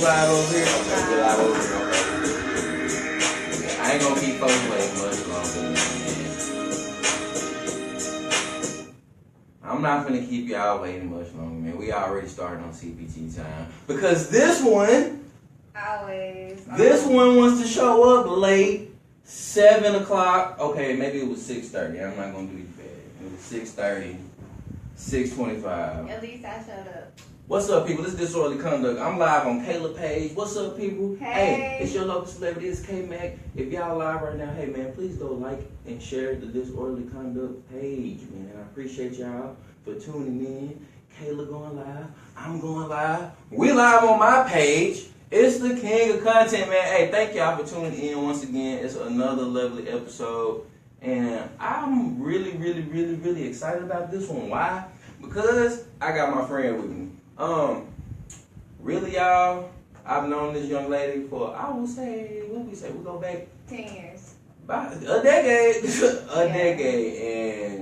live over here? Okay, we live over here. Okay. I ain't gonna keep folks waiting much longer, man. I'm not gonna keep y'all waiting much longer, man. We already started on CPT time. Because this one wants to show up late. 7 o'clock. Okay, maybe it was 6:30. I'm not gonna do it bad. It was 6:30. 6:25. At least I showed up. What's up, people? This is Disorderly Conduct. I'm live on Kayla page. What's up, people? Hey, it's your local celebrity. It's K-Mac. If y'all live right now, hey, man, please go like and share the Disorderly Conduct page, man. I appreciate y'all for tuning in. Kayla going live. I'm going live. We live on my page. It's the king of content, man. Hey, thank y'all for tuning in once again. It's another lovely episode. And I'm really, really, really, really excited about this one. Why? Because I got my friend with me. Really, y'all, I've known this young lady for, I would say, what we say? We go back 10 years. About a decade. Decade.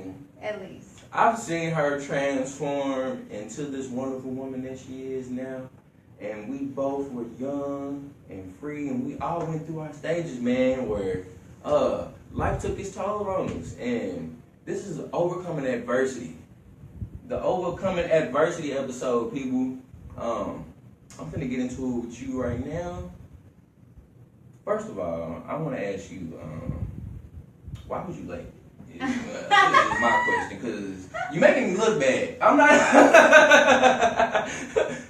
And at least. I've seen her transform into this wonderful woman that she is now. And we both were young and free, and we all went through our stages, man, where life took its toll on us. And this is overcoming adversity. The overcoming adversity episode, people. I'm finna get into it with you right now. First of all, I want to ask you, why was you late? Is my question, because you making me look bad. I'm not.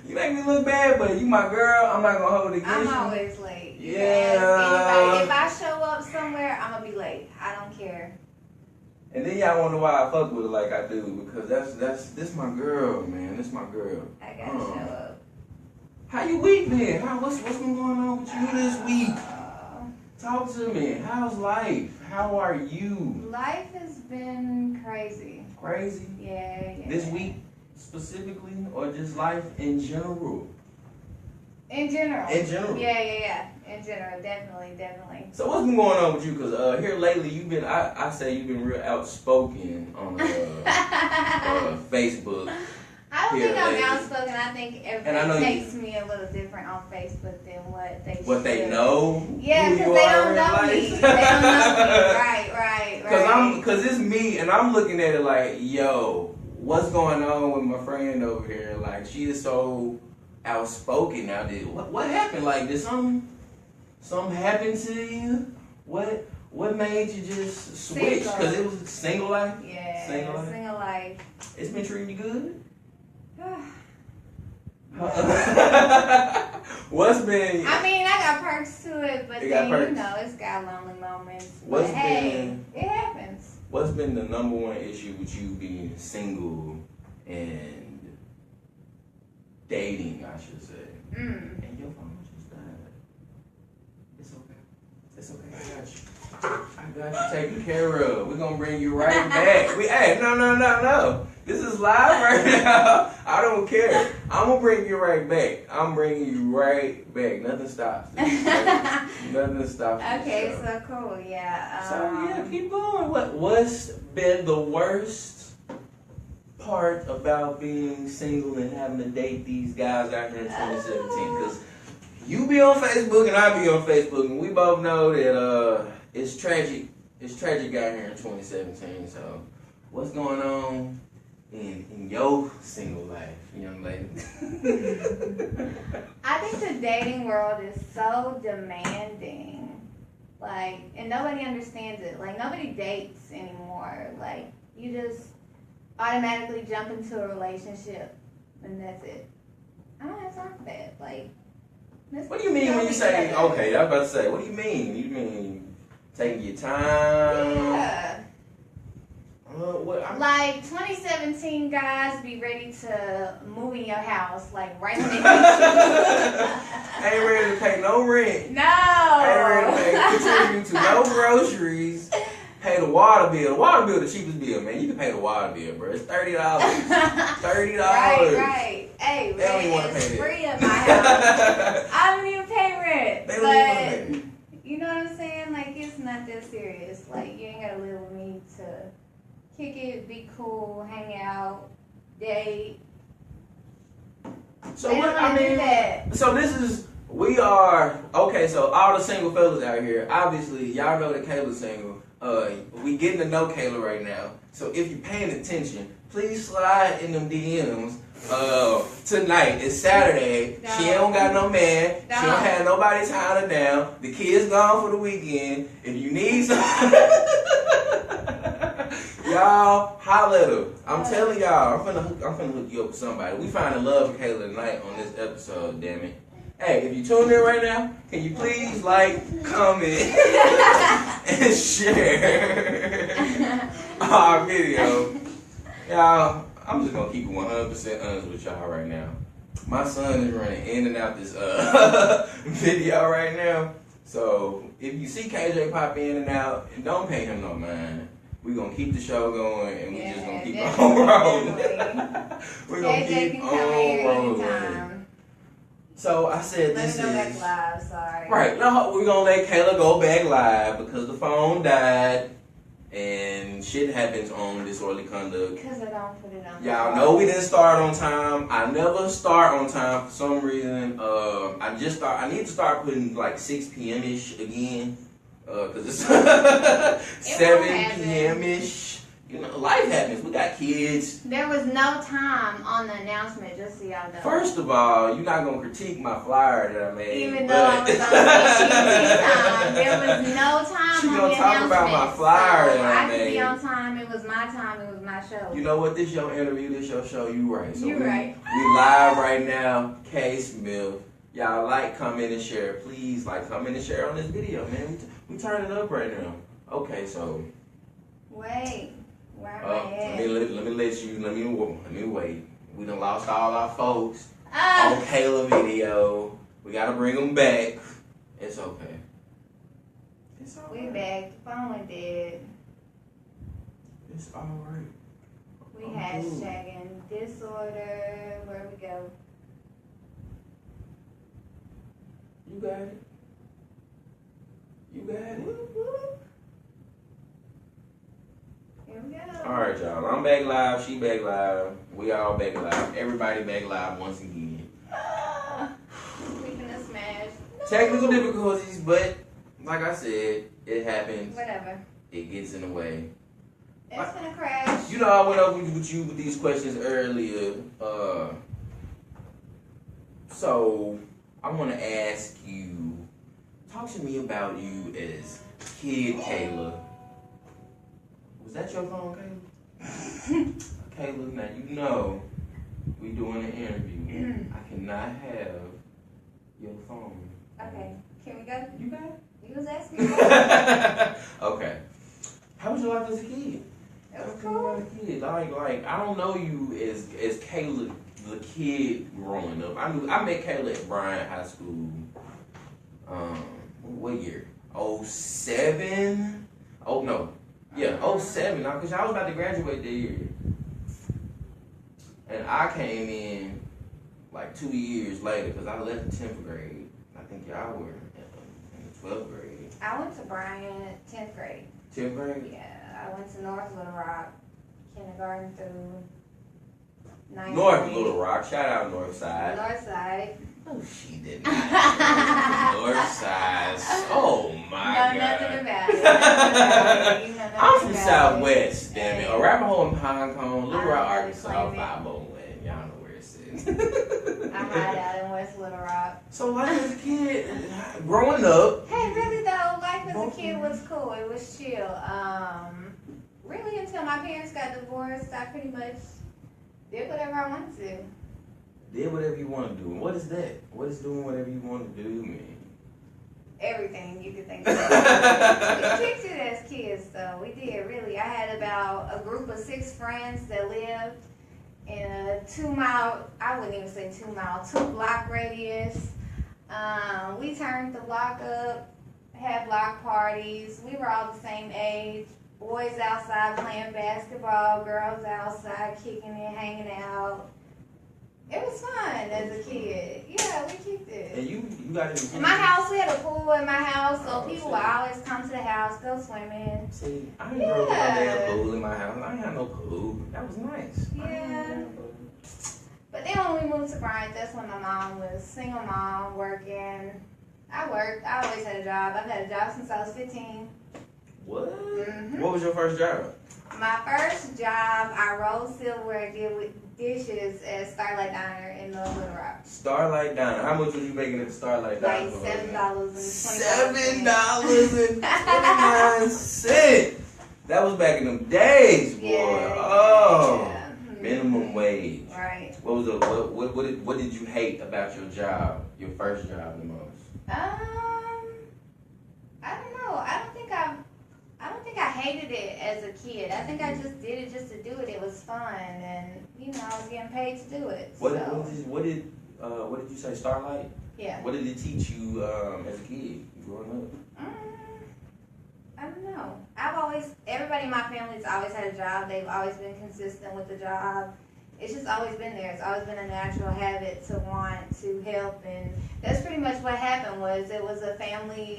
You make me look bad, but you my girl. I'm not gonna hold it against you. I'm always late. Yeah. If I show up somewhere, I'm gonna be late. I don't care. And then y'all wonder why I fuck with her like I do, because this my girl, man. This my girl. I gotta show up. How you week been? What's been going on with you this week? Talk to me. How's life? How are you? Life has been crazy. Crazy? Yeah. This week specifically, or just life in general? In general. In general? Yeah. In general, definitely. So what's been going on with you? Because here lately, you've been, I say you've been real outspoken on Facebook. I don't think I'm outspoken. I think everybody takes me a little different on Facebook than what they know. Yeah, because they don't know me. They don't know me. Right. Because it's me, and I'm looking at it like, yo, what's going on with my friend over here? Like, she is so outspoken now. What happened? Like, did something happen to you? What made you just switch? Because it was single life? Yeah, single life. It's been treating you good? What's been? I mean, I got perks to it, but then it's got lonely moments. But it happens. What's been the number one issue with you being single and dating, I should say? And your phone just died. It's okay. I got you taken care of. We're gonna bring you right back. No. This is live right now. I don't care. I'm gonna bring you right back. I'm bringing you right back. Nothing stops this. Nothing stops this. Okay, so cool. Yeah. Keep going. What's been the worst part about being single and having to date these guys out here in 2017? Because you be on Facebook and I be on Facebook, and we both know that it's tragic. It's tragic out here in 2017. So, what's going on in your single life, young lady? I think the dating world is so demanding. Like, and nobody understands it. Like, nobody dates anymore. Like, you just automatically jump into a relationship, and that's it. I don't have time for that. Like, what do you mean when you say, okay, I was about to say, what do you mean? You mean taking your time? Yeah. Like 2017 guys be ready to move in your house, like right when they meet you. Ain't ready to pay no rent. No. Ain't ready to contribute to no groceries. Pay the water bill. The water bill the cheapest bill, man. You can pay the water bill, bro. It's $30. $30. Right. Hey, rent is free in my house. I don't even pay rent. They don't even want to pay rent. You know what I'm saying? Like, it's not that serious. Like, you ain't gotta live with me to kick it, be cool, hang out, date. So what? I mean, so this is We are okay. So all the single fellas out here, obviously, y'all know that Kayla's single. We getting to know Kayla right now. So if you're paying attention, please slide in them DMs. Tonight it's Saturday. No. She don't got no man. No. She don't have nobody tying her down. The kid's gone for the weekend. If you need some, y'all holler at her. I'm telling y'all, I'm finna hook you up with somebody. We finding love for Kayla tonight on this episode. Damn it. Hey, if you tuned in right now, can you please like, comment, and share our video? Y'all, I'm just gonna keep it 100% honest with y'all right now. My son is running in and out this video right now. So if you see KJ pop in and out, don't pay him no mind. We're gonna keep the show going and we're just gonna keep on rolling. We're gonna keep on rolling. So I said this is. Let me go back live, sorry. Right, no, we're gonna let Kayla go back live because the phone died and shit happens on Disorderly Conduct. Because I don't put it on. Y'all know we didn't start on time. I never start on time for some reason. I need to start putting like 6 p.m. ish again. Cause it's 7 p.m. ish. You know, life happens. We got kids. There was no time on the announcement, just so y'all know. First of all, you're not gonna critique my flyer that I made. Even though I was on time, there was no time She on gonna the talk announcement. about my flyer so that I I could made. be on time. It was my time. It was my show. You know what? This your interview. This your show. You right. So You right. We live right now. K Smith. Y'all like, comment, and share. Please like, comment, and share on this video, man. We turn it up right now. Okay, so. Wait. Where am I at? Let me wait. We done lost all our folks Ah. on Kayla video. We gotta bring them back. It's okay. It's all We right. back. The phone went dead. It's all right. We Oh, hashtagging disorder. Where we go? You got it. You got it. Whoop, whoop. Here we go. All right, y'all. I'm back live. She back live. We all back live. Everybody back live once again. We finna smash. Technical difficulties, but like I said, it happens. Whatever. It gets in the way. It's gonna crash. You know, I went over with you with these questions earlier. So I want to ask you. Talk to me about you as Kid Kayla. Was that your phone, Kayla? Kayla, now you know we doing an interview. I cannot have your phone. Okay. Can we go? You got it? You was asking. Okay. How was your life as a kid? It was cool. Like I don't know you as Kayla the kid growing up. I met Kayla at Bryant High School. What year? 07? Oh no. Yeah, 07. Because I was about to graduate that year. And I came in like 2 years later because I left the 10th grade. I think y'all were in the 12th grade. I went to Bryan 10th grade. 10th grade? Yeah, I went to North Little Rock, kindergarten through 9th North grade. Little Rock. Shout out North Side. North Side. Oh, she did not. North Side. Oh my know God. nothing about it. You know nothing I'm from about Southwest, it. damn it. Hey. Arapahoe and Pinecone, Little Rock, I Arkansas, claim it. 501. Y'all know where it's at. I hide out in West Little Rock. So, like as a kid, growing up. Hey, really though, life as a kid was cool. It was chill. Really until my parents got divorced, I pretty much did whatever I wanted to. Did whatever you want to do. And what is that? What is doing whatever you want to do mean? Everything you could think of. We kicked it as kids, though. We did, really. I had about a group of 6 friends that lived in a 2-mile, I wouldn't even say 2-mile, 2-block radius. We turned the block up, had block parties. We were all the same age. Boys outside playing basketball, girls outside kicking it, hanging out. It was fun as a kid. Yeah, we kicked it. And you got In my house, we had a pool in my house, so people would see. always come to the house, go swimming. See, I didn't grow up with no damn pool in my house. I ain't had no pool. That was nice. Yeah. But then when we moved to Bryant, that's when my mom was single mom, working. I worked. I always had a job. I've had a job since I was 15. What? Mm-hmm. What was your first job? My first job, I rolled silverware, did with dishes at Starlight Diner in Little Rock. Starlight Diner. How much was you making at the Starlight Diner? Like $7.29. $7.29. That was back in them days, boy. Yeah. Minimum wage. Right. What was what did you hate about your job, your first job, the most? I don't know. I don't think I hated it as a kid. I think I just did it just to do it. It was fun, and I was getting paid to do it. What did you say? Starlight? Yeah. What did it teach you as a kid growing up? I don't know. Everybody in my family's always had a job. They've always been consistent with the job. It's just always been there. It's always been a natural habit to want to help, and that's pretty much what happened. It was a family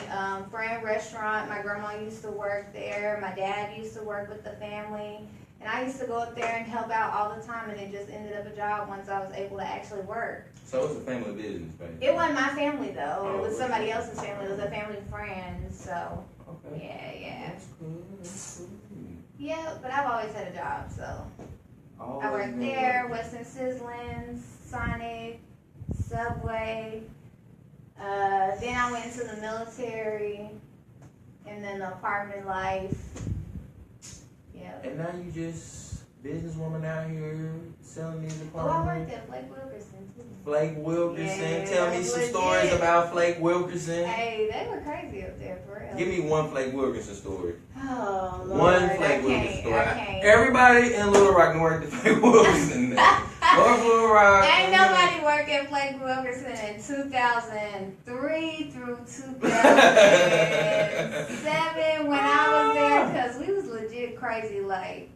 friend restaurant. My grandma used to work there. My dad used to work with the family, and I used to go up there and help out all the time, and it just ended up a job once I was able to actually work. So it's a family business, baby. It wasn't my family though. Oh, It was somebody else's family. It was a family friend. So okay. yeah. That's cool. That's cool. Yeah, but I've always had a job, so. I worked there, Western Sizzlings, Sonic, Subway. Then I went into the military, and then the apartment life. Yeah. And now you just businesswoman out here selling these Oh, I apartments. worked at Flake Wilkerson too. Flake Wilkerson. Yeah, Tell me that's some legit. stories about Flake Wilkerson. Hey, they were crazy up there for real. Give me one Flake Wilkerson story. Oh, Lord, One Flake Wilkerson story. I can't. Everybody in Little Rock can work at Flake Wilkerson. North Little Rock. Ain't nobody worked at Flake Wilkerson in 2003 through 2007 when I was there, because we was legit crazy. Like,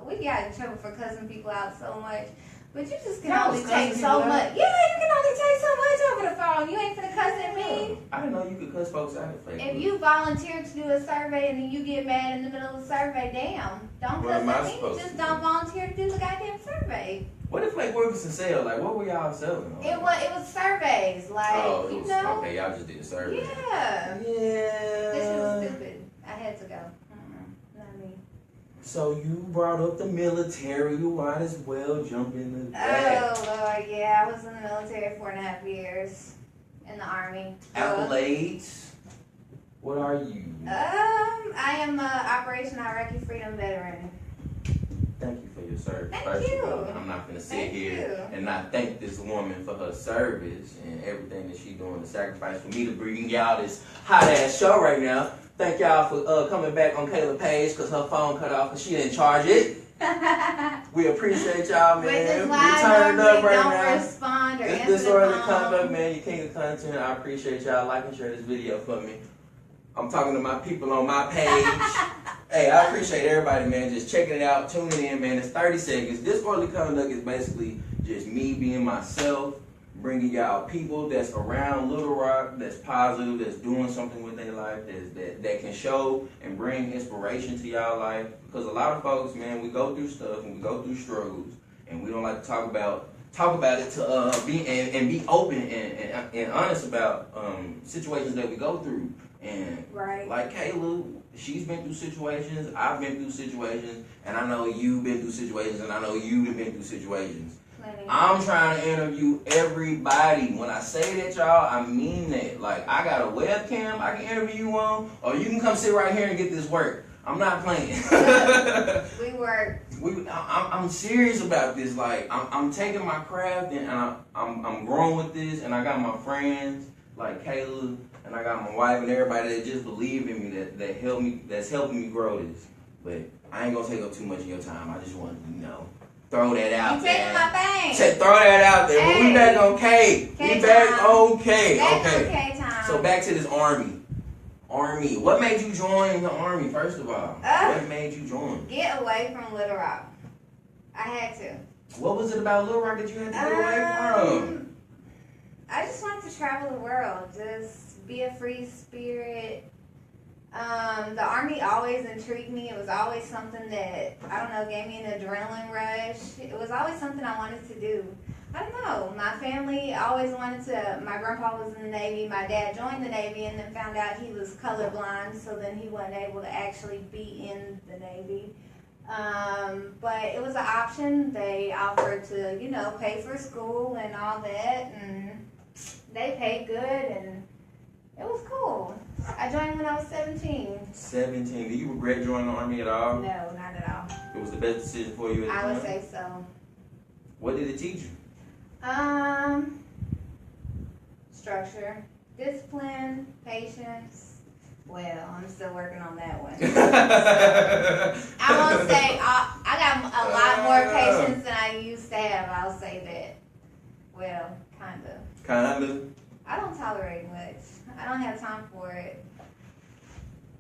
we got in trouble for cussing people out so much. But you just can only take so much. Yeah, you can only take so much over the phone. You ain't finna cuss at me. I didn't know you could cuss folks out at Flake If Wilkerson. you volunteer to do a survey and then you get mad in the middle of the survey, damn. Don't What cuss am I at me. supposed Just to don't do? volunteer to do the goddamn survey. What did Flake Wilkerson sell? Like, what were y'all selling? It was surveys, like, Oh, it you was, know. okay, y'all just did a survey. Yeah. Yeah. This was stupid. I had to go. Not me. So you brought up the military. You might as well jump into that. Oh, Lord, yeah. I was in the military 4.5 years. In the Army. Accolades. What are you? I am a Operation Iraqi Freedom veteran. Thank you for your service. Thank First you. of all, I'm not gonna sit Thank here you. and not thank this woman for her service and everything that she's doing, the sacrifice for me to bring y'all this hot ass show right now. Thank y'all for coming back on Kayla Page because her phone cut off and she didn't charge it. We appreciate y'all, Which man. is We why turned normally up right don't now. respond or This answer the disorderly phone. conduct, man. You king of content. I appreciate y'all. Like and share this video for me. I'm talking to my people on my page. Hey, I appreciate everybody, man, just checking it out, tuning in, man. It's 30 seconds. Disorderly conduct is basically just me being myself, bringing y'all people that's around Little Rock, that's positive, that's doing something with their life, that can show and bring inspiration to y'all life. Because a lot of folks, man, we go through stuff and we go through struggles, and we don't like to talk about it to be open and honest about situations that we go through. And Right. like Kayla, she's been through situations, I've been through situations, and I know you've been through situations, and I know you've been through situations. Plenty. I'm trying to interview everybody. When I say that, y'all, I mean that. Like, I got a webcam I can interview you on, or you can come sit right here and get this work. I'm not playing. We work. I'm serious about this. Like, I'm taking my craft and I'm growing with this, and I got my friends like Kayla, and I got my wife and everybody that just believe in me, that's helping me grow this. But I ain't gonna take up too much of your time. I just want to, throw that out You there. taking my thing. Throw that out there. But we Hey. back on K. K We back time. on K. Back Okay. on K time. So back to this army. What made you join the army, first of all? What made you join? Get away from Little Rock. I had to. What was it about Little Rock that you had to get away from? I just wanted to travel the world, just be a free spirit. The Army always intrigued me. It was always something that, I don't know, gave me an adrenaline rush. It was always something I wanted to do. I don't know. My family always wanted to. My grandpa was in the Navy. My dad joined the Navy and then found out he was colorblind, so then he wasn't able to actually be in the Navy. But it was an option. They offered to, pay for school and all that, and they paid good, and it was cool. I joined when I was 17. 17. Do you regret joining the Army at all? No, not at all. It was the best decision for you at the time? I would say so. What did it teach you? Structure, discipline, patience. Well, I'm still working on that one. I won't say I got a lot more patience than I used to have. I'll say that. Well, kind of. Kind of? I don't tolerate much. I don't have time for it.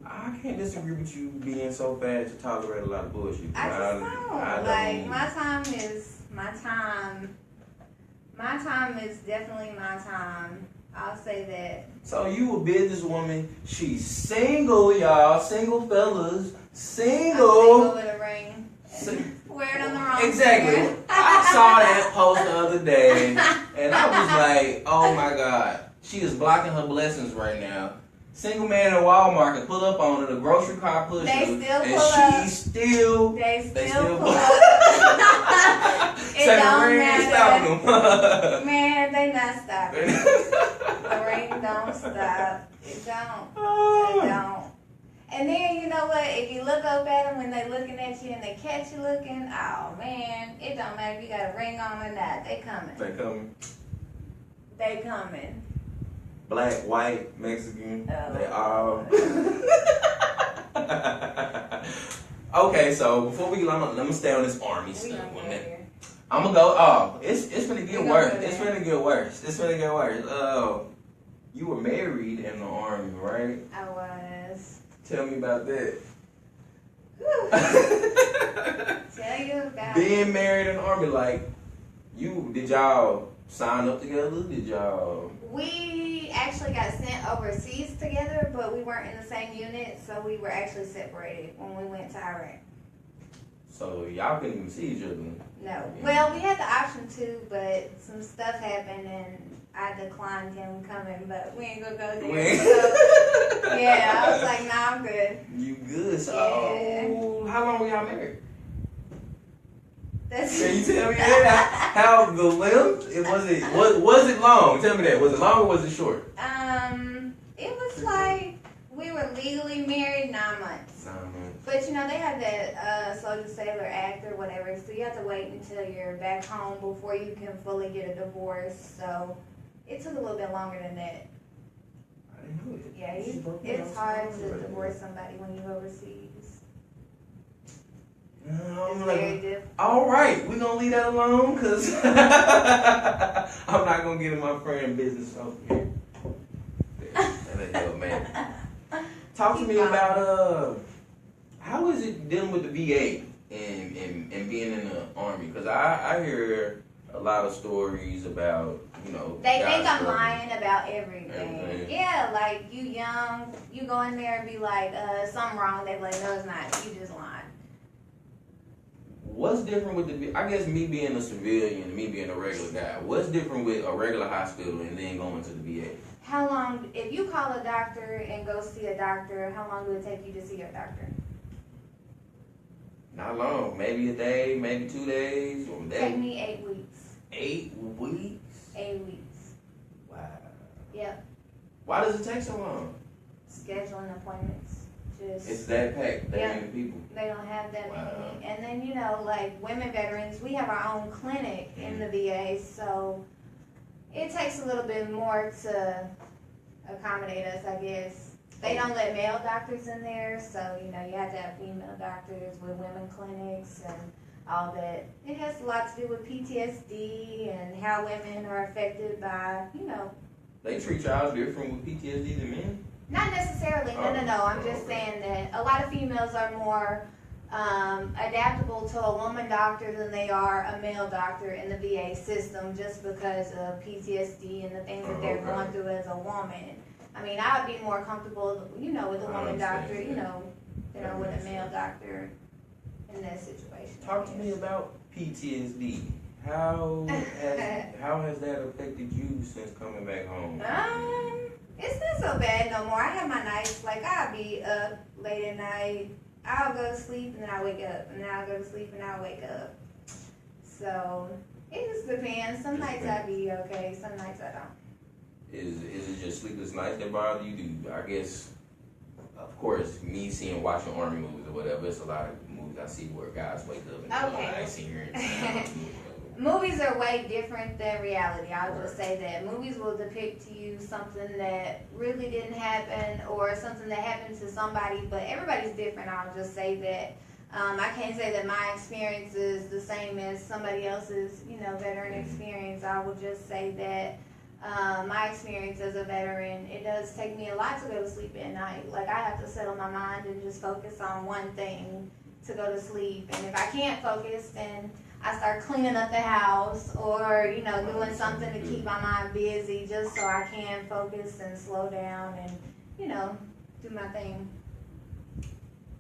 I can't disagree with you being so fast to tolerate a lot of bullshit. I just don't. Like, my time is my time. My time is definitely my time. I'll say that. So you a businesswoman. She's single, y'all. Single fellas. Single. I'm single with a ring. Wear it on the wrong Exactly. finger. I saw that post the other day, and I was like, oh my God. She is blocking her blessings right now. Single man in Walmart can pull up on her, the grocery car push They her, still and pull up. They still pull pull up. It don't matter. Man, they not stopping. The ring don't stop. It don't. It don't. And then, you know what? If you look up at them when they looking at you and they catch you looking, oh man, it don't matter if you got a ring on or not. They coming. They coming. They coming. Black, white, Mexican, they all. Okay, so before we let me stay on this Army stuff. I'm gonna go. Oh, it's gonna get worse. It's gonna get worse. It's gonna get worse. You were married in the Army, right? I was. Tell me about that. Tell you about being married in the Army. Like, did y'all sign up together? Did y'all? We actually got sent overseas together, but we weren't in the same unit, so we were actually separated when we went to Iraq. So y'all couldn't even see each other? No. Yeah. Well, we had the option to, but some stuff happened and I declined him coming, but we ain't gonna go there. So, yeah, I was like, nah, I'm good. You good? So, yeah. How long were y'all married? Can you tell me that? How the length? Was it long? Tell me that. Was it long or was it short? It was like we were legally married 9 months. 9 months. But you know they have that Soldier Sailor Act or whatever, so you have to wait until you're back home before you can fully get a divorce. So it took a little bit longer than that. I didn't know it. Yeah, it's hard to divorce somebody when you're overseas. It's very difficult. All right, we're gonna leave that alone because I'm not gonna get in my friend business over here. Man. Talk to me about how is it dealing with the VA and being in the Army? Because I hear a lot of stories about, they think I'm lying about everything. Yeah, like you young, you go in there and be like, something wrong. They be like, no, it's not. You just lying. What's different with I guess me being a civilian and me being a regular guy, what's different with a regular hospital and then going to the VA? How long, if you call a doctor and go see a doctor, how long do it take you to see your doctor? Not long. Maybe a day, maybe 2 days. Or Take me 8 weeks. 8 weeks? 8 weeks. Wow. Yep. Why does it take so long? Scheduling appointments. It's that packed, that many people. They don't have that many. And then, like women veterans, we have our own clinic in the VA, so it takes a little bit more to accommodate us, I guess. They don't let male doctors in there, so, you have to have female doctors with women clinics and all that. It has a lot to do with PTSD and how women are affected by, They treat y'all different with PTSD than men? Not necessarily, no. I'm just saying that a lot of females are more adaptable to a woman doctor than they are a male doctor in the VA system just because of PTSD and the things that they're going through as a woman. I mean, I would be more comfortable, with a woman doctor, than with a male doctor in that situation. Talk to me about PTSD. how has that affected you since coming back home? It's not so bad no more. I have my nights, like I'll be up late at night. I'll go to sleep and then I'll wake up, and then I'll go to sleep and I'll wake up. So it just depends. Some nights I'll be okay, some nights I don't. Is it just sleepless nights that bother you? I guess, of course, me watching Army movies or whatever, it's a lot of movies I see where guys wake up and Okay. I see here and Movies are way different than reality. I'll just say that. Movies will depict to you something that really didn't happen or something that happened to somebody, but everybody's different. I'll just say that. I can't say that my experience is the same as somebody else's, veteran experience. I will just say that my experience as a veteran, it does take me a lot to go to sleep at night. Like, I have to settle my mind and just focus on one thing to go to sleep. And if I can't focus, then I start cleaning up the house or, doing something to keep my mind busy just so I can focus and slow down and, do my thing.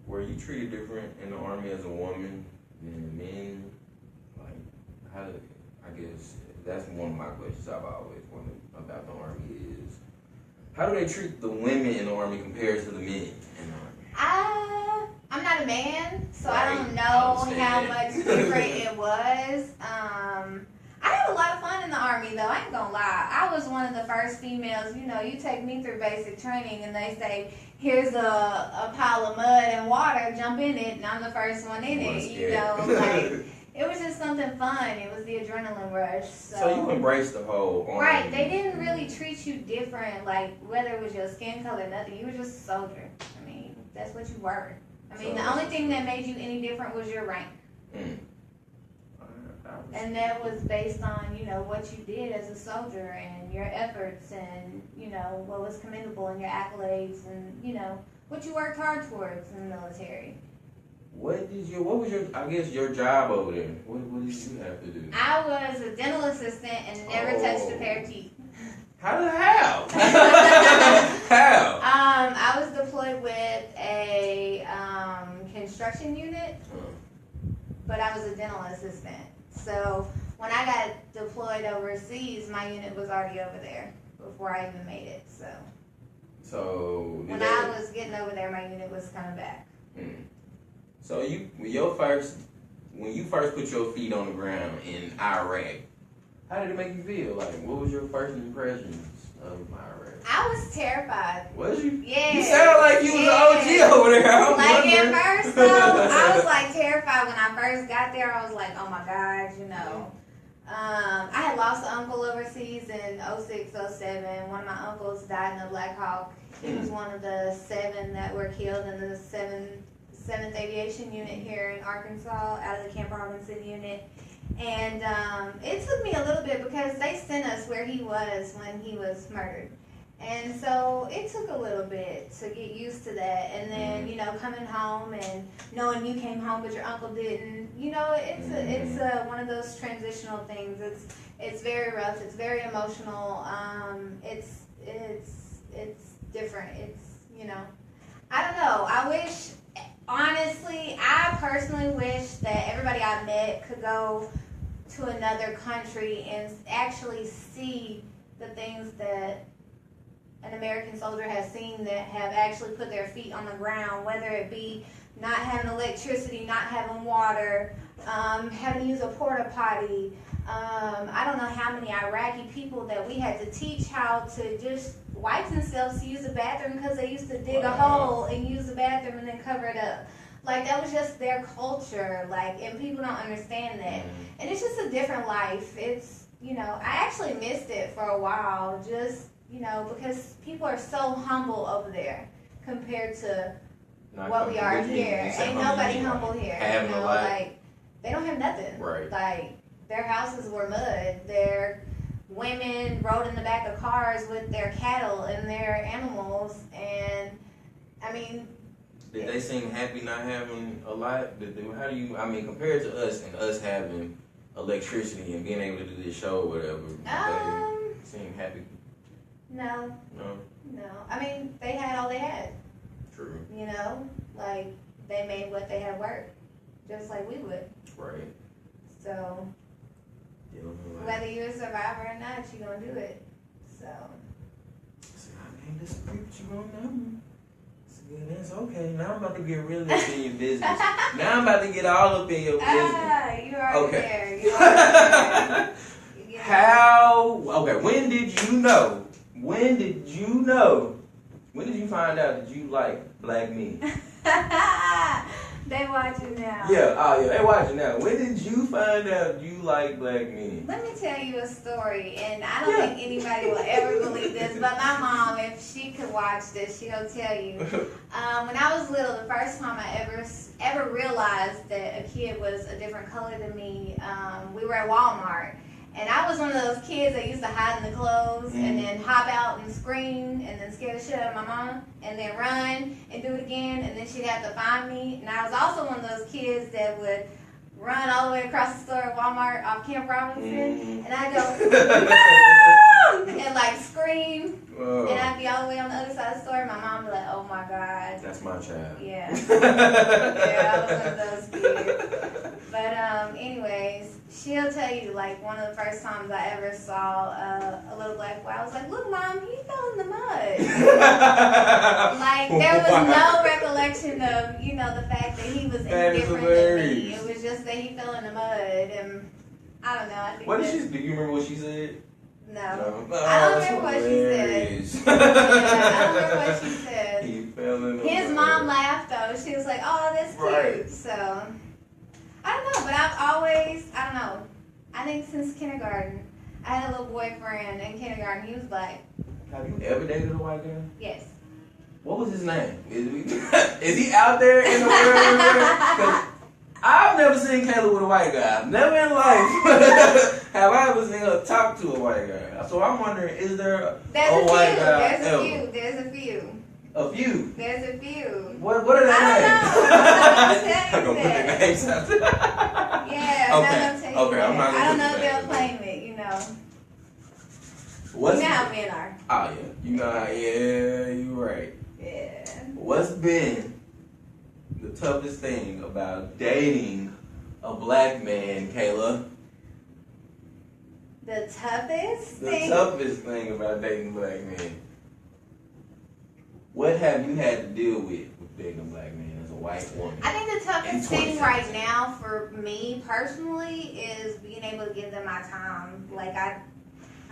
Were you treated different in the Army as a woman than men? Like, I guess that's one of my questions I've always wondered about the Army is, how do they treat the women in the Army compared to the men in the Army? I'm not a man, so Right. I don't know how much different it was. I had a lot of fun in the Army, though. I ain't gonna lie. I was one of the first females. You take me through basic training, and they say, "Here's a pile of mud and water. Jump in it," and I'm the first one in it. Like it was just something fun. It was the adrenaline rush. So you embraced the whole Army. Right. They didn't really treat you different, like whether it was your skin color, nothing. You were just a soldier. I mean, that's what you were. The only thing that made you any different was your rank. And that was based on, what you did as a soldier and your efforts and, what was commendable and your accolades and, what you worked hard towards in the military. What was your job over there? What did you have to do? I was a dental assistant and never touched a pair of teeth. How? How? I was deployed with a construction unit, but I was a dental assistant. So when I got deployed overseas, my unit was already over there before I even made it. So when I was getting over there, my unit was coming back. So when you first put your feet on the ground in Iraq, how did it make you feel? Like, what was your first impressions of Iraq? I was terrified. Was you? Yeah. You sound like you was an OG over there. At first, though, I was like terrified when I first got there. I was like, oh my God, I had lost an uncle overseas in 06, 07. One of my uncles died in a Black Hawk. He was one of the 7 that were killed in the 7th Aviation Unit here in Arkansas, out of the Camp Robinson unit. And it took me a little bit because they sent us where he was when he was murdered. And so it took a little bit to get used to that. And then, coming home and knowing you came home but your uncle didn't, it's one of those transitional things. It's very rough. It's very emotional. It's different. I don't know. I personally wish that everybody I met could go to another country and actually see the things that an American soldier has seen, that have actually put their feet on the ground, whether it be not having electricity, not having water, having to use a porta potty. I don't know how many Iraqi people that we had to teach how to just wipe themselves to use the bathroom, because they used to dig a hole and use the bathroom and then cover it up. Like, that was just their culture, and people don't understand that. And it's just a different life. It's, I actually missed it for a while, just, because people are so humble over there compared to what we are here. Ain't nobody humble here. They don't have nothing. Right. Like, their houses were mud. Their women rode in the back of cars with their cattle and their animals. And, did they seem happy not having a lot? Compared to us and us having electricity and being able to do this show or whatever, did they seem happy? No. No? No. They had all they had. True. They made what they had work, just like we would. Right. So, Whether you're a survivor or not, you're gonna do it. So. I ain't disagree with you on that one. That's okay. Now I'm about to get really up in your business. Now I'm about to get all up in your business. You are okay. there. You are there. How? Okay. When did you know? When did you know? When did you find out that you like black men? They watching now. Yeah. Oh yeah. They watching now. When did you find out you like black men? Let me tell you a story, and I don't think anybody will ever believe this, but my mom, if she could watch this, she'll tell you. When I was little, the first time I ever realized that a kid was a different color than me, we were at Walmart. And I was one of those kids that used to hide in the clothes and then hop out and scream and then scare the shit out of my mom and then run and do it again and then she'd have to find me. And I was also one of those kids that would run all the way across the store at Walmart off Camp Robinson and I'd go, no! And like scream. Whoa. And I'd be all the way on the other side of the store and my mom would be like, oh my God. That's my child. Yeah. Yeah, I was one of those kids. But anyways, she'll tell you, like, one of the first times I ever saw a little black boy, I was like, look, Mom, he fell in the mud. Like, there was no recollection of, you know, the fact that he was any different than me. It was just that he fell in the mud, and I don't know. I think do you remember what she said? No. I don't remember what she said. Yeah, I don't remember what she said. He fell in the His mud. mom laughed, though. She was like, oh, that's cute. Right. So... I don't know, but I've always, I don't know, I think since kindergarten, I had a little boyfriend in kindergarten. He was black. Have you ever dated a white guy? Yes. What was his name? Is he out there in the world? Because I've never seen Kayla with a white guy. Never in life have I ever seen her talk to a white guy. So I'm wondering, is there a white guy ever? There's a few. A few? There's a few. What are their names? I'm gonna put their names out there. Yeah, I'm not I'm not gonna I don't know put if the they'll claim it, you know. What's You know how men are. Oh, yeah. You know how, yeah, you're right. Yeah. What's been the toughest thing about dating a black man, Kayla? The toughest The thing? toughest thing about dating black men. What have you had to deal with dating a black man as a white woman? I think the toughest thing right now for me personally is being able to give them my time. Like I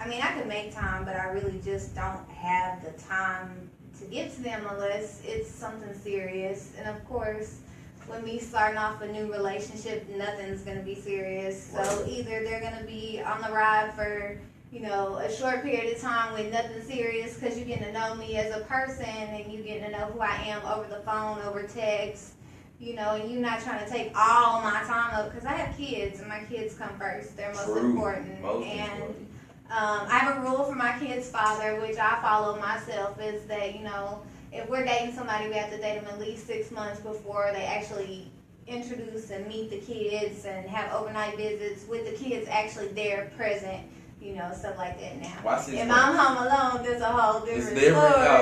mean, I can make time, but I really just don't have the time to give to them unless it's something serious. And of course, with me starting off a new relationship, nothing's going to be serious. So either they're going to be on the ride for, you know, a short period of time with nothing serious because you're getting to know me as a person and you getting to know who I am over the phone, over text, you know, and you're not trying to take all my time up because I have kids and my kids come first. They're most important. Important. I have a rule for my kid's father, which I follow myself, is that, you know, if we're dating somebody, we have to date them at least 6 months before they actually introduce and meet the kids and have overnight visits with the kids actually there present. You know, stuff like that now. If I'm home alone, there's a whole different story. But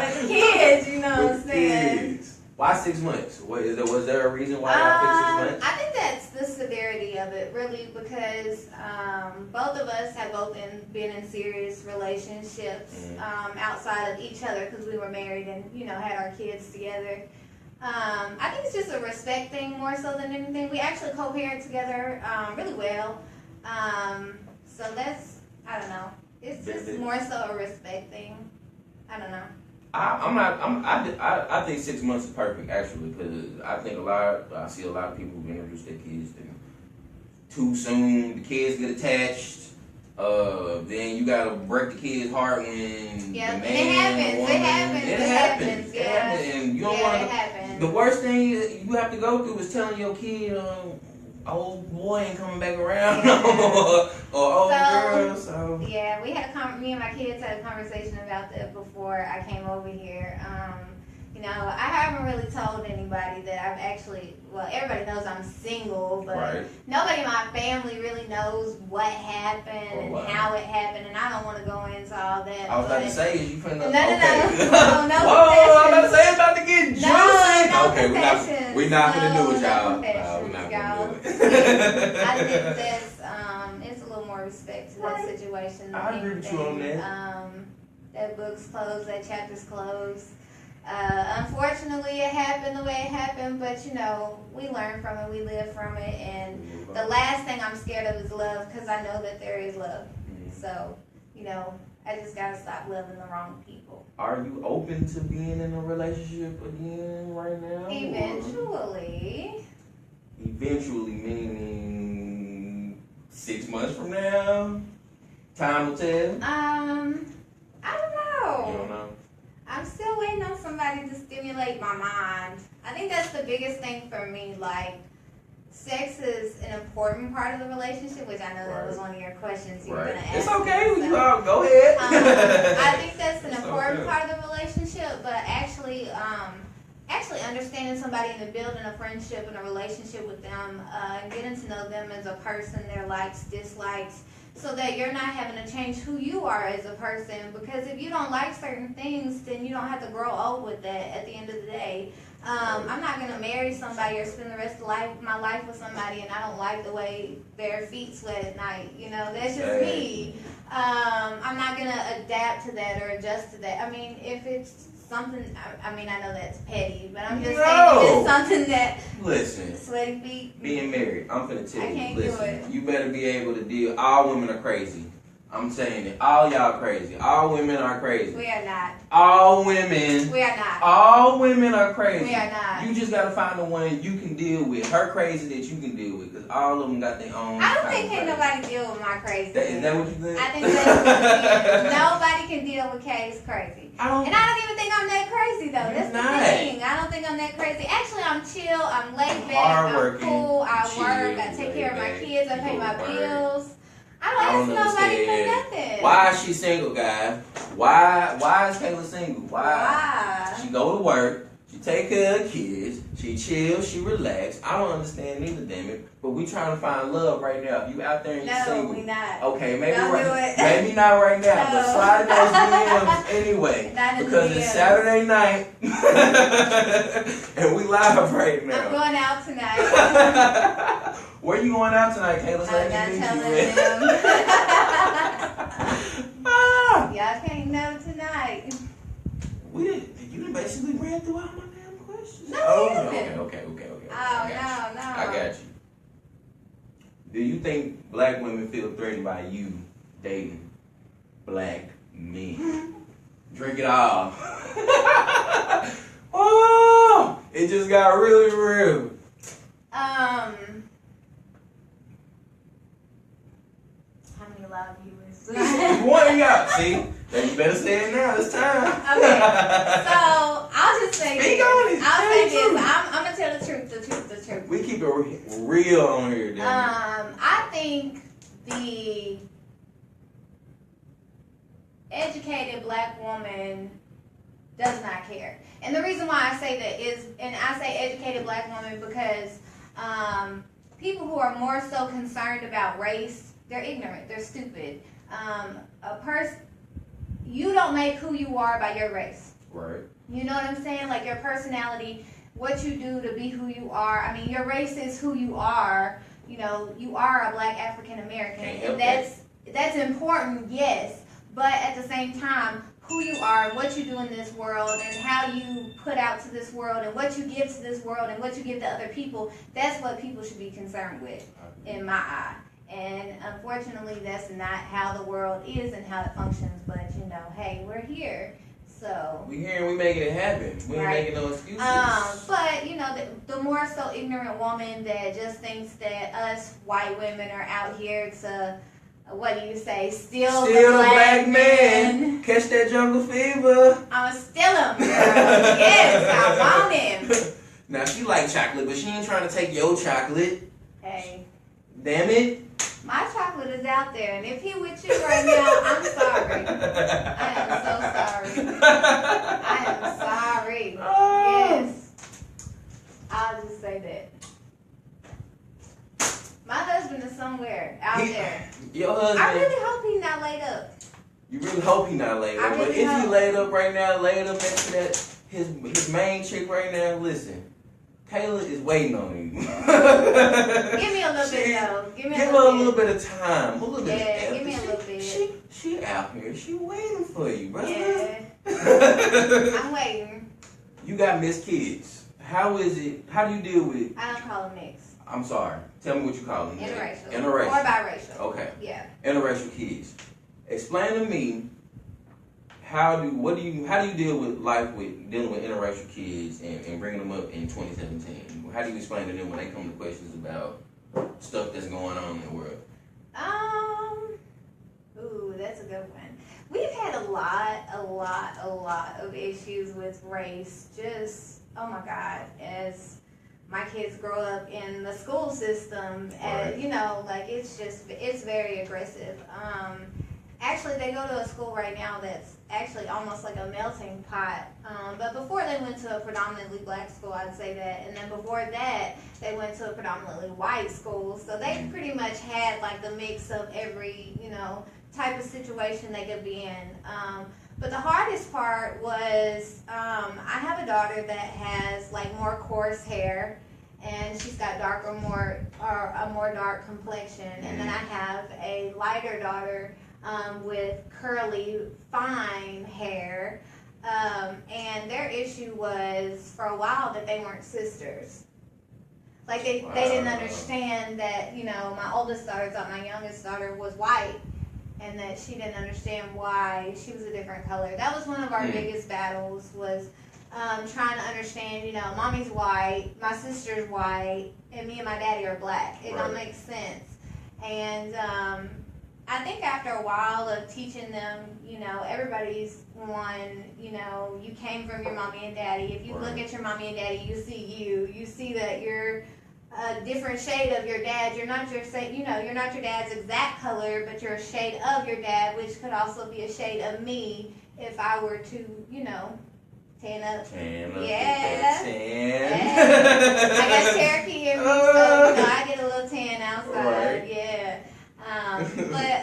with the kids, you know what I'm saying? Why 6 months? Was there a reason why y'all picked 6 months? I think that's the severity of it, really, because both of us have been in serious relationships outside of each other because we were married and, you know, had our kids together. I think it's just a respect thing more so than anything. We actually co-parent together really well. So that's, I don't know. It's just more so a respect thing. I don't know. I think 6 months is perfect actually because I see a lot of people who introduce their kids too soon. The kids get attached. Then you gotta break the kid's heart when the man, it happens. And you don't want to. The worst thing you have to go through is telling your kid, old boy ain't coming back around, or old girl. So yeah, me and my kids had a conversation about that before I came over here. You know, I haven't really told anybody that I've actually, well, everybody knows I'm single, but Right. nobody in my family really knows what happened Oh, and wow. how it happened, and I don't want to go into all that. I was about to but- say, is you finna... No, okay. no Whoa, I'm about to confessions. say it's about to get juicy. No okay, confessions. we're not finna do it, No y'all. confessions, We're not y'all. gonna do it. I think that's it's a little more respect to that Right. situation. Than I agree with you on anything. that. That book's closed, that chapter's closed. Unfortunately, it happened the way it happened, but you know, we learn from it, we live from it, and the last thing I'm scared of is love, because I know that there is love. So, you know, I just gotta stop loving the wrong people. Are you open to being in a relationship again right now? or- Eventually. Eventually, meaning 6 months from now? Time will tell? I don't know. You don't know? I'm still waiting on somebody to stimulate my mind. I think that's the biggest thing for me. Like, sex is an important part of the relationship, which I know that was one of your questions you were Right. going to ask. It's okay. me, You so. all go ahead. I think that's an It's important okay. part of the relationship, but actually understanding somebody and building a friendship and a relationship with them, and getting to know them as a person, their likes, dislikes, so that you're not having to change who you are as a person. Because if you don't like certain things, then you don't have to grow old with that at the end of the day. I'm not going to marry somebody or spend the rest of my life with somebody and I don't like the way their feet sweat at night. You know, that's just me. I'm not going to adapt to that or adjust to that. I mean, if it's something, I mean, I know that's petty, but I'm just saying if it's something that, Listen, sweaty feet, being married, I'm finna tell I you, can't do listen, it. you better be able to deal. All women are crazy. I'm saying it. All y'all crazy. All women are crazy. we are not. All women. We are not. All women are crazy. We are not. You just gotta find the one you can deal with. Her crazy that you can deal with, because all of them got their own. I don't kind think of can't crazy. nobody deal with my crazy. Is that what you think? I think that's what it is. Nobody can deal with Kay's crazy. I don't. And I don't even think I'm that crazy though. You're That's the not. thing. I don't think I'm that crazy. Actually, I'm chill. I'm laid back. I'm Hardworking, cool. I chill, work. I take care of my laid back, kids. I pay you my go to work. bills. I I don't don't ask nobody for understand. nothing. Why is she single, guys? Why is Kayla single? Why? She go to work. She take care of kids. She chill. She relax. I don't understand neither, damn it. But we trying to find love right now. If you out there and you No, single, we not. okay, maybe Don't do it. maybe not right now, but No. slide in those DMs anyway. Not in the Because it's DMs. Saturday night and we live right I'm now. going out tonight. Where you going out tonight, Kayla? So I'm I not can meet telling you, man. them. Ah! Y'all can't know tonight. You done basically ran through all my damn questions. No, Oh, we haven't. okay. Oh, I got you. no. I got you. Do you think black women feel threatened by you dating black men? Drink it all. Oh, it just got really real. How many live viewers? One y'all. See, you better say it now. It's time. Okay, so I'll just say Speak this. on it. I'll Tell say the this. truth. I'm gonna tell the truth. We keep it real on here, damn it. I think the educated black woman does not care, and the reason why I say that is, and I say educated black woman because people who are more so concerned about race, they're ignorant, they're stupid. You don't make who you are by your race. Right. You know what I'm saying? Like your personality, what you do to be who you are. I mean, your race is who you are. You know, you are a black African American, Can't help and that's important, yes. But at the same time, who you are, what you do in this world, and how you put out to this world, and what you give to this world, and what you give to other people, that's what people should be concerned with, in my eye. And unfortunately, that's not how the world is and how it functions. But you know, hey, we're here, so. We here and we making it happen. We ain't Right. making no excuses. But you know, the more so ignorant woman that just thinks that us white women are out here to, what do you say, steal the black man. Catch that jungle fever. I'ma steal him, girl. Yes, I want him. Now she like chocolate, but she ain't trying to take your chocolate. Hey, Damn it. My chocolate is out there, and if he with you right now, I'm sorry. I am so sorry. I am sorry. Yes. I'll just say that. My husband is somewhere out there. Your husband. I really hope he's not laid up. You really hope he's not laid up. I really But if hope. he laid up right now, laid up next to that his main chick right now, listen. Kayla is waiting on you. Give me a little bit though. Give her a little bit of time. A little bit of effort. give me a little bit. She out here. She waiting for you, brother. Yeah. I'm waiting. You got missed kids. How is it? How do you deal with? I don't call them mixed. I'm sorry. Tell me what you call them. Interracial. Interracial. Or biracial. Okay. Yeah. Interracial kids. Explain to me how do you deal with life with dealing with interracial kids and bringing them up in 2017? How do you explain to them when they come to questions about stuff that's going on in the world? Ooh, that's a good one. We've had a lot of issues with race. Just, oh my God, as my kids grow up in the school system, and you know, like it's very aggressive. Actually, they go to a school right now that's actually almost like a melting pot. But before they went to a predominantly black school, I'd say that. And then before that, they went to a predominantly white school. So they pretty much had like the mix of every, you know, type of situation they could be in. But the hardest part was I have a daughter that has like more coarse hair. And she's got a more dark complexion. And then I have a lighter daughter with curly, fine hair. And their issue was, for a while, that they weren't sisters. Like, they didn't understand that, you know, my oldest daughter thought my youngest daughter was white, and that she didn't understand why she was a different color. That was one of our biggest battles, was trying to understand, you know, mommy's white, my sister's white, and me and my daddy are black. It don't make sense. And I think after a while of teaching them, you know, everybody's one, you know, you came from your mommy and daddy. If you look at your mommy and daddy, you see you. You see that you're a different shade of your dad. You're not your you're not your dad's exact color, but you're a shade of your dad, which could also be a shade of me if I were to, you know, tan up. Yeah. I got Cherokee in me, so you know, I get a little tan outside. Yeah. But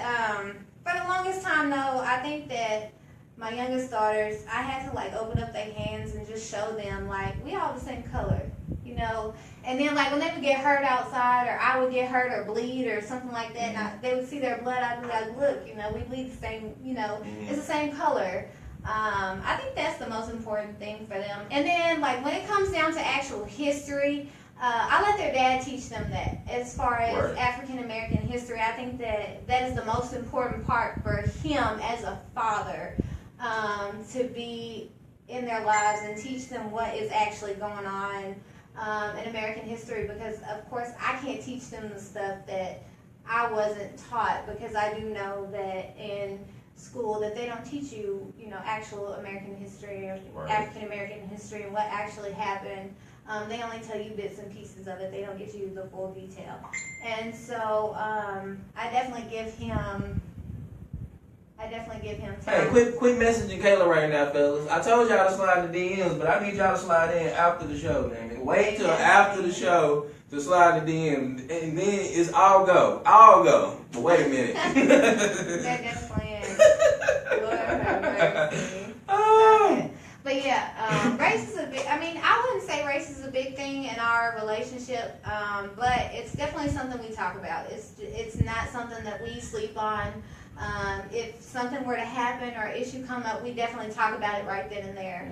for the longest time though, I think that my youngest daughters, I had to like open up their hands and just show them like we all the same color, you know. And then like when they would get hurt outside, or I would get hurt or bleed or something like that, and they would see their blood, I'd be like, look, you know, we bleed the same, you know, it's the same color. I think that's the most important thing for them. And then like when it comes down to actual history, I let their dad teach them that. As far as African American history, I think that is the most important part for him as a father, to be in their lives and teach them what is actually going on in American history, because of course I can't teach them the stuff that I wasn't taught, because I do know that in school that they don't teach you, you know, actual American history or African American history and what actually happened. They only tell you bits and pieces of it. They don't get you the full detail. And so I definitely give him time. Hey, quit messaging Kayla right now, fellas. I told y'all to slide the DMs, but I need y'all to slide in after the show, man. Wait till after the show to slide the DM, and then it's all go. But wait a minute. That definitely is. Lord have mercy. Oh. But yeah, race is a big, I mean, I wouldn't say race is a big thing in our relationship, but it's definitely something we talk about. It's not something that we sleep on. If something were to happen or issue come up, we definitely talk about it right then and there.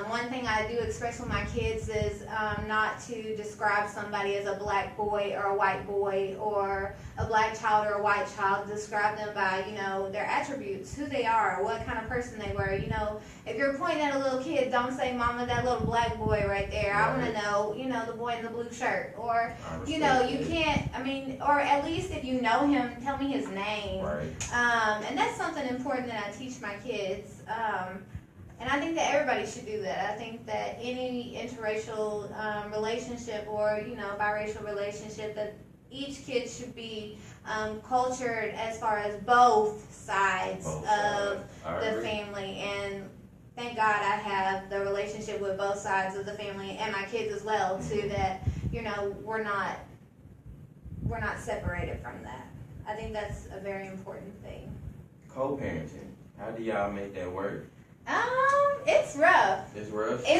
One thing I do express with my kids is not to describe somebody as a black boy or a white boy, or a black child or a white child. Describe them by, you know, their attributes, who they are, what kind of person they were. You know, if you're pointing at a little kid, don't say, "Mama, that little black boy right there." I want to know, you know, the boy in the blue shirt. Or, you know, you can't, I mean, or at least if you know him, tell me his name. And that's something important that I teach my kids. And I think that everybody should do that. I think that any interracial relationship, or, you know, biracial relationship, that each kid should be cultured as far as both sides of the family. And thank God I have the relationship with both sides of the family and my kids as well, too, that, you know, we're not separated from that. I think that's a very important thing. Co-parenting. How do y'all make that work? It's rough. It's rough? I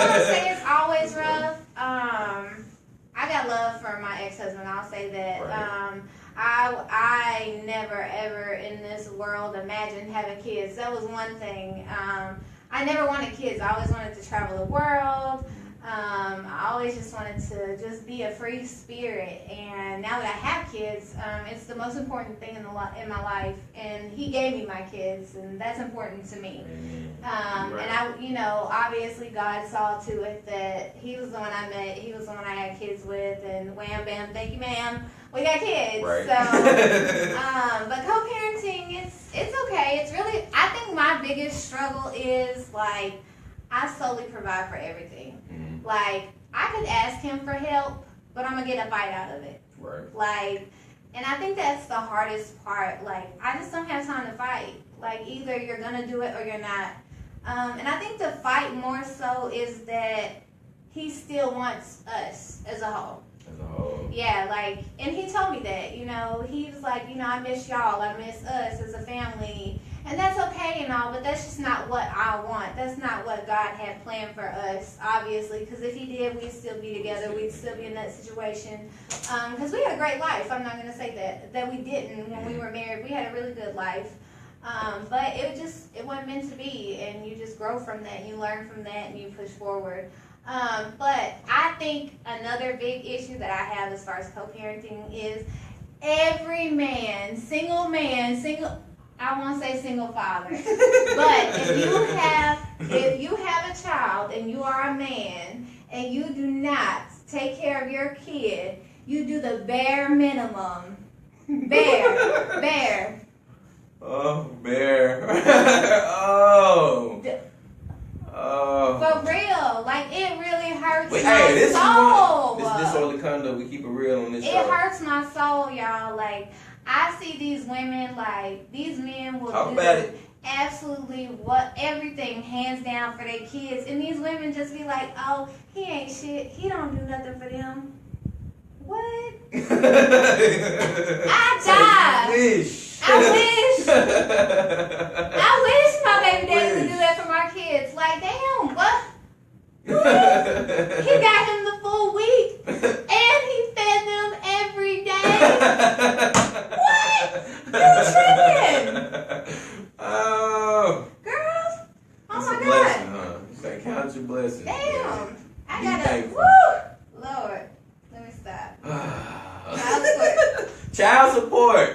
wouldn't say it's always rough. I got love for my ex-husband, I'll say that. Right. I never ever in this world imagined having kids. That was one thing. I never wanted kids. I always wanted to travel the world. I always just wanted to just be a free spirit. And now that I have kids, it's the most important thing in my life. And he gave me my kids, and that's important to me. Right. And I, you know, obviously God saw to it that he was the one I met. He was the one I had kids with, and wham, bam, thank you, ma'am. We got kids. Right. So, but co-parenting, it's okay. It's really, I think my biggest struggle is like, I solely provide for everything. Mm-hmm. Like, I could ask him for help, but I'm gonna get a fight out of it. Right. Like, and I think that's the hardest part. Like, I just don't have time to fight. Like, either you're gonna do it or you're not. And I think the fight more so is that he still wants us as a whole. As a whole. Yeah, like, and he told me that, you know, he was like, you know, I miss y'all, I miss us as a family, and that's okay and all, but that's just not what I want. That's not what God had planned for us, obviously, because if he did, we'd still be together, we'd still be in that situation, because we had a great life. I'm not going to say that we didn't when we were married. We had a really good life, but it wasn't meant to be, and you just grow from that, and you learn from that, and you push forward. But I think another big issue that I have as far as co-parenting is every man, I won't say single father, but if you have a child and you are a man and you do not take care of your kid, you do the bare minimum. Bare. Oh, bear. Oh. For real, like it really hurts my this soul. This disorderly conduct. We keep it real on this show. It hurts my soul, y'all. Like I see these women, like these men will do absolutely everything hands down for their kids, and these women just be like, "Oh, he ain't shit. He don't do nothing for them." What? I die. I wish my baby daddy would do that for my kids. Like, damn, what? He got him the full week, and he fed them every day. What? You tripping? Oh. Girls? Oh my God. Blessing, huh? You say count your blessings. Damn. Man. I Be gotta, thankful. woo! Lord, let me stop. Child support.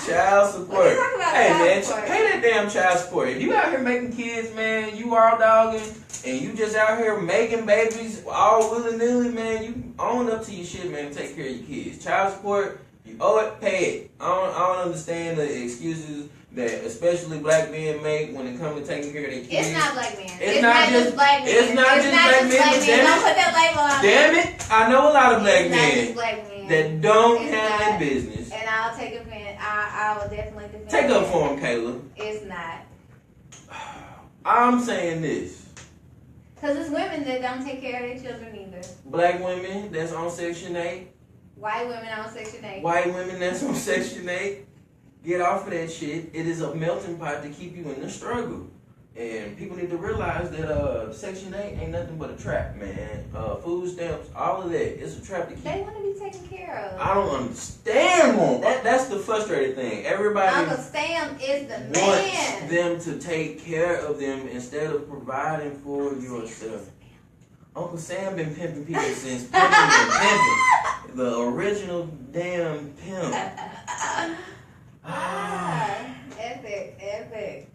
Child support. Hey man, support. pay that damn child support. If you out here making kids, man, you all dogging, and you just out here making babies all willy nilly, man, you own up to your shit, man. Take care of your kids. Child support, you owe it, pay it. I don't understand the excuses that especially black men make when it comes to taking care of their kids. It's not black men. It's not just black men. It's not just black men. Don't put that label on. Damn it! I know a lot of black men black men that don't It's have not. their business. And I'll take offense. I will definitely defend. Take up for him, Kayla. It's not. I'm saying this. Because it's women that don't take care of their children either. Black women that's on Section 8. White women on Section 8. White women that's on Section 8. Get off of that shit. It is a melting pot to keep you in the struggle. And people need to realize that Section 8 ain't nothing but a trap, man. Food stamps, all of that. It's a trap to keep. They want to be taken care of. I don't understand that. That's the frustrating thing. Everybody Uncle Sam is the wants man. them to take care of them instead of providing for yourself. Uncle Sam been pimping people since pimping and pimping. The original damn pimp.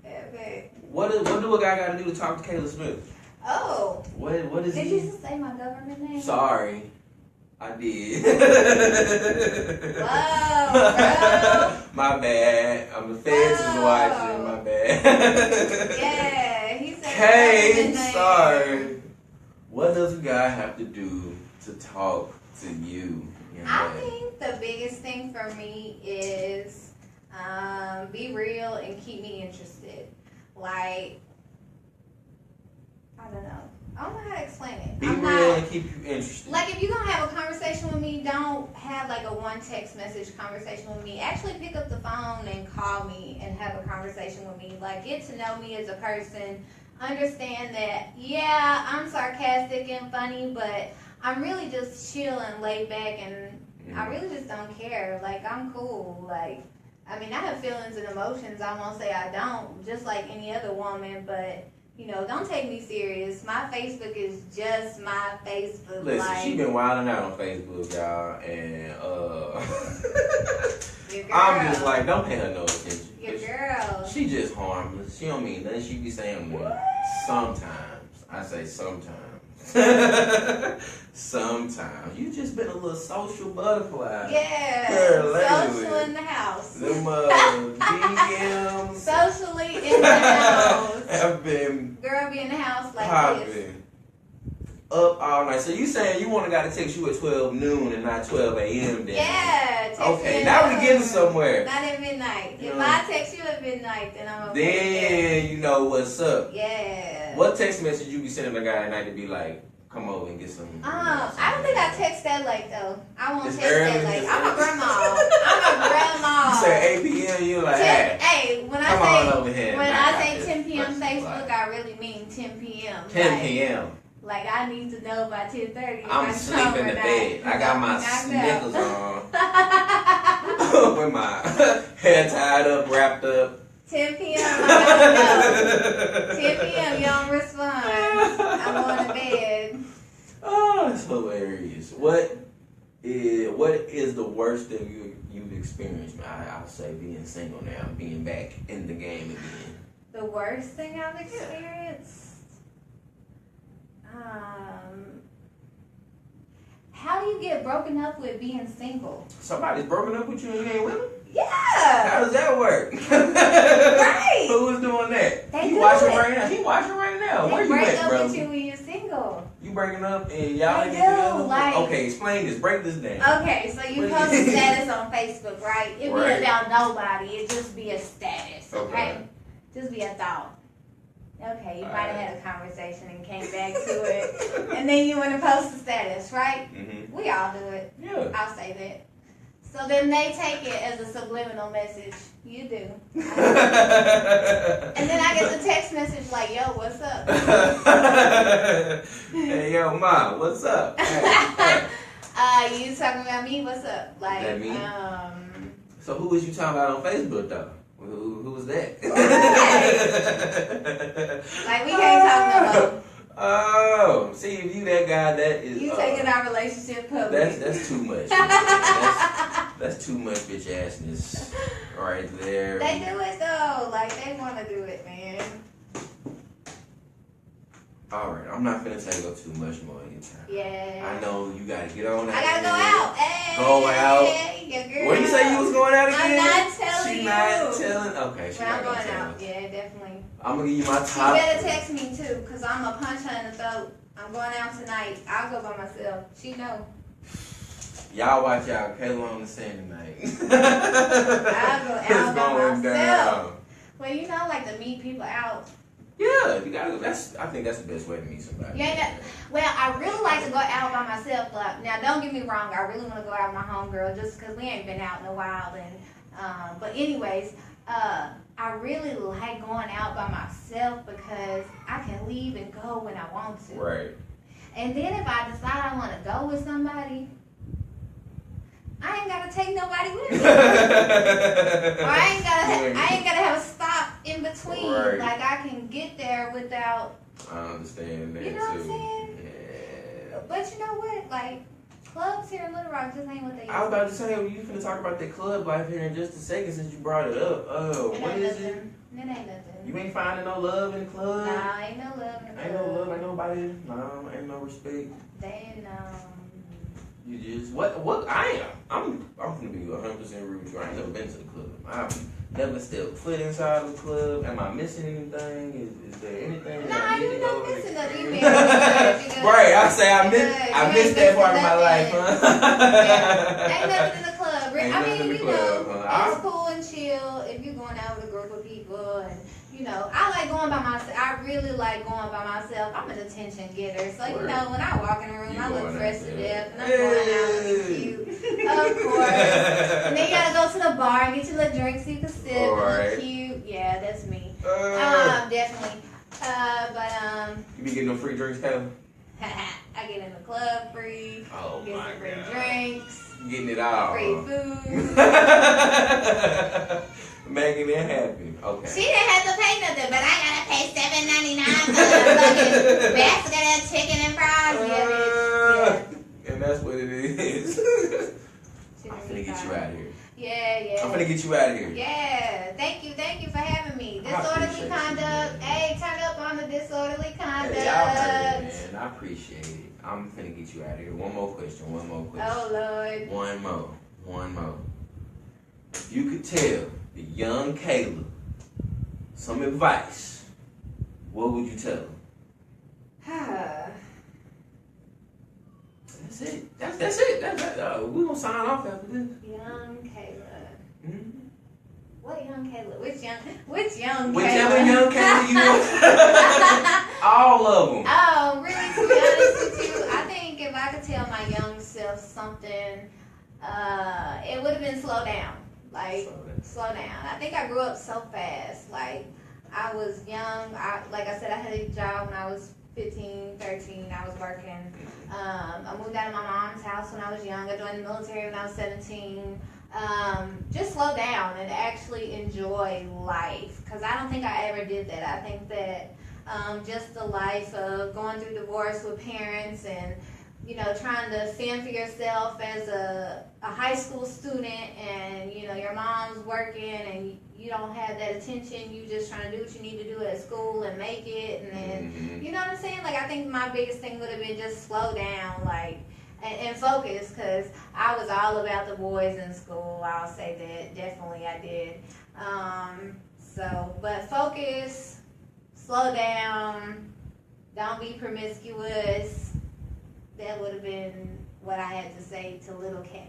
Epic. What do a guy got to do to talk to Kayla Smith? Oh. What is Did he? you just say my government name? Sorry, I did. Whoa, bro. My bad. I'm the feds is watching. My bad. Yeah, he said Hey, government name. sorry. What does a guy have to do to talk to you? I think the biggest thing for me is be real and keep me interested. Like, I don't know. I don't know how to explain it. Be real and keep you interested. Like, if you're going to have a conversation with me, don't have like a one text message conversation with me. Actually pick up the phone and call me and have a conversation with me. Like, get to know me as a person. Understand that, yeah, I'm sarcastic and funny, but I'm really just chill and laid back, and I really just don't care. Like, I'm cool. Like, I mean, I have feelings and emotions. I won't say I don't, just like any other woman, but you know, don't take me serious. My Facebook is just my Facebook. Listen, like, she been wilding out on Facebook, y'all, and your girl, I'm just like, don't pay her no attention. your girl. She just harmless. She don't mean nothing she be saying to me. Sometimes. I say sometimes. Sometimes. You just been a little social butterfly. Yeah. Girl, Social in the house. Them DMs Socially in the house. have been Girl be in the house like popping this. up all night. So you saying you wanna gotta text you at 12 noon and not 12 a.m. then? Yeah. Text Okay, me now at we getting noon. somewhere. Not at midnight. If Yeah. I text you at midnight, then I'm okay. Then you know what's up. Yeah. What text message you be sending a guy at night to be like, come over and get some? I don't think I text that late though. I won't It's text early, that late. it's I'm a early. grandma. I'm a grandma. You say 8 p.m. You like, hey, Hey, when come on I over here. say when and I knock out say this 10 p.m. breakfast Facebook, spot. I really mean 10 p.m. 10 p.m. Like I need to know by 10:30. I'm asleep in the bed. I got my snickers on with my hair tied up, wrapped up. 10 p.m. I gotta know. 10 p.m. You don't respond. I'm going to bed. Oh, that's hilarious. What is the worst thing you've experienced? I'll say being single now, being back in the game again. The worst thing I've experienced. How do you get broken up with being single? Somebody's broken up with you and you ain't with them? Yeah. How does that work? Right. Who was doing that? They He do watching it. right now. He watching right now. They Where you break at, up bro? with you when you're single. You breaking up and y'all They ain't do, together? like- Okay, explain this. Break this down. Okay, so you What post is a it? status on Facebook, right? It Right. be about nobody. It just be a status, okay? Okay. Just be a thought. Okay, you All might have right. had a conversation and came back to it, and then you want to post a status, right? Mm-hmm. We all do it. Yeah. I'll say that. So then they take it as a subliminal message. You do. And then I get the text message like, yo, what's up? Hey, yo, Ma, what's up? Hey. You talking about me? What's up? Like, That me? So who was you talking about on Facebook, though? Who was that? like we can't talk no more. Oh, see, if you that guy, that is... You taking our relationship public. That's too much. That's too much bitch assness right there. They do it though. Like they want to do it, man. All right, I'm not finna take up too much more of your time. Yeah. I know you gotta get on that. I gotta go out. Hey. Go out. Your girl. What did you say you was going out again? I'm not telling She you. not telling. Okay, she But not I'm gonna going tell out. us. Yeah, definitely. I'm gonna give you my She top. better text me too, cause I'm a punch her in the throat. I'm going out tonight. I'll go by myself. She know. Y'all watch out. Kayla on the sand tonight. I'll go It's out by going myself. down. Well, you know, like to meet people out. Yeah, you gotta. I think that's the best way to meet somebody. Yeah, well, I really like to go out by myself. But now, don't get me wrong. I really want to go out with my homegirl just because we ain't been out in a while. And but anyways, I really like going out by myself because I can leave and go when I want to. Right. And then if I decide I want to go with somebody, I ain't gotta take nobody with me. Or I ain't gotta have a stop in between. Right. Like I can get there without. I understand that You know what I'm too. saying? Yeah. But you know what? Like clubs here in Little Rock just ain't what they used I was to. about to say, you finna talk about that club life here in just a second since you brought it up. Oh, It what ain't is it? nothing. It ain't nothing. You ain't finding no love in the club? Nah, ain't no love in the Ain't club. no love, ain't nobody, no, ain't no respect. They ain't You just, I'm gonna be 100% rude with you. I ain't never been to the club. I've never stepped foot inside of the club. Am I missing anything? Is there anything that Nah, I need you to not go and missing nothing. You experience? married. You good. Right, I I say I missed that part of my life, huh? Yeah. Ain't nothing in the club. Ain't I nothing mean, in the you club, know, huh? it's cool and chill if you're going out with a group of people, and you know, I like going by myself. I really like going by myself. I'm an attention getter, so you know, when I walk in the room, I look fresh to death, and I'm going out to be cute, of course. And then you gotta go to the bar and get your little drink so you can sip and look cute. Yeah, that's me. Definitely. You be getting them free drinks, Kayla? I get in the club free. Oh get my some free God. drinks. Getting it all. Free food. Making it happen. Okay. She didn't have to pay nothing, but I gotta pay $7.99 for the fucking basket of chicken and fries. Yeah. And that's what it is. I'm finna get you out of here. Yeah. I'm finna get you out of here. Yeah. Thank you for having me. Disorderly conduct. Hey, turn up on the disorderly conduct. Hey, y'all heard it, man. I appreciate it. I'm finna get you out of here. One more question. Oh, Lord. One more. If you could tell the young Caleb some advice, what would you tell him? That's it. That's it. We're gonna sign off after this. Young Caleb. Mm-hmm. What young Caleb? Which young Whichever Caleb? young Caleb you want. All of them. Oh, really? To be honest with you, I think if I could tell my young self something, it would have been slow down. Like, slow down. I think I grew up so fast. Like, I was young. Like I said, I had a job when I was 15, 13. I was working. I moved out of my mom's house when I was young. I joined the military when I was 17. Just slow down and actually enjoy life. Because I don't think I ever did that. I think that just the life of going through divorce with parents and, you know, trying to fend for yourself as a high school student, and, you know, your mom's working and you don't have that attention. You just trying to do what you need to do at school and make it. And then, you know what I'm saying? Like, I think my biggest thing would have been just slow down, like, and focus, because I was all about the boys in school. I'll say that. Definitely I did. But focus, slow down, don't be promiscuous. That would have been what I had to say to little K.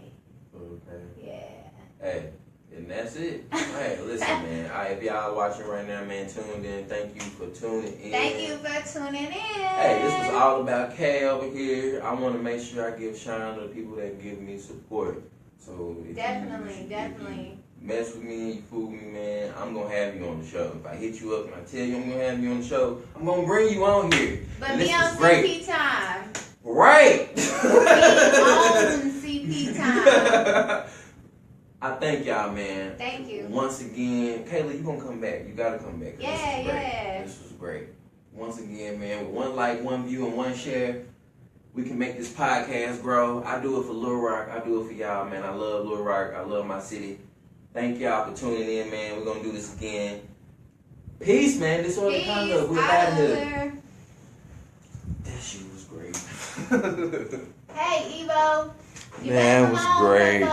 Okay. Yeah. Hey, and that's it. Hey, listen, man. If y'all watching right now, man, tuned in. Thank you for tuning in. Thank you for tuning in. Hey, this was all about Kay over here. I want to make sure I give shine to the people that give me support. So if definitely. you mess with me, you fool me, man, I'm gonna have you on the show. If I hit you up and I tell you I'm gonna have you on the show, I'm gonna bring you on here. But be on CP time. Right. Be on CP time. I thank y'all, man. Thank you. Once again, Kayla, you gonna come back. You gotta come back. Yeah. This was great. Once again, man, with one like, one view, and one share, we can make this podcast grow. I do it for Little Rock. I do it for y'all, man. I love Little Rock. I love my city. Thank y'all for tuning in, man. We're gonna do this again. Peace, man. Disorderly conduct. We're out of here. That shit was great. Hey, Evo. Man, it was great.